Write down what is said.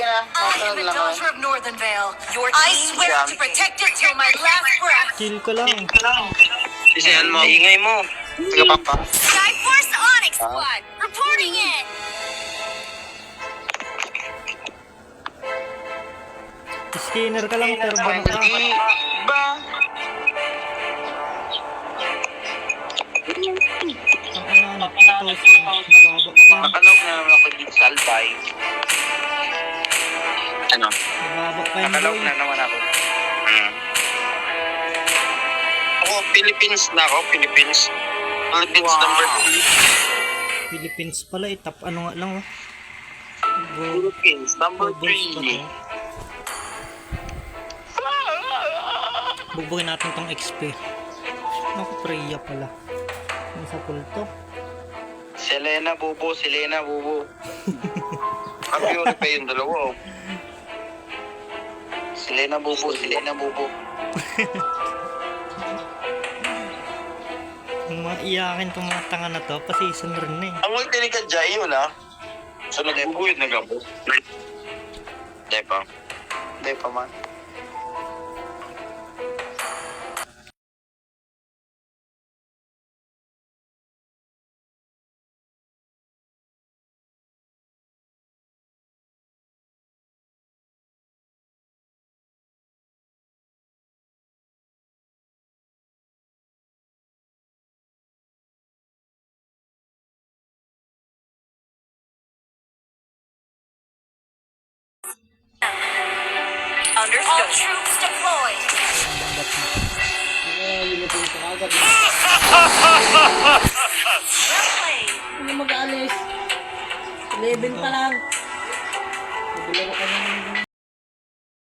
na. I am the daughter of Northern Vale. I swear to protect it till my last breath. Chill ka lang. Isihan mo, ingay mo. Sige, Papa. Skyforce Onyx Squad, reporting in. Skinner ka lang, pero ban ka. Hindi ba? Ang anak, ito, mababa Nakalaw na naman ako dito sa Albay. Ano? pa yun, Nakalaw boy. na naman ako. Ako, Philippines na ako. Philippines. Philippines number 3. Philippines pala, tap ano nga lang, oh. Philippines number Bubbles pa 3. to. Bubugin natin tong XP. Naku, Freya pala. Ano sa pulto? Selena Bubo, Selena Bubo. Kampiyon pa yung dalawa. Oh. Selena Bubo, Selena Bubo. Ang mga iyakin tong mga tanga na to, pa-season rin eh. Ang ulti ni Kajay yun, ha? Sunod po yun, nagabo. Depa. Depa man. Understood. All troops deployed. Well played. Hindi mag-aalis. 11 pa lang. Nabilaro ka ng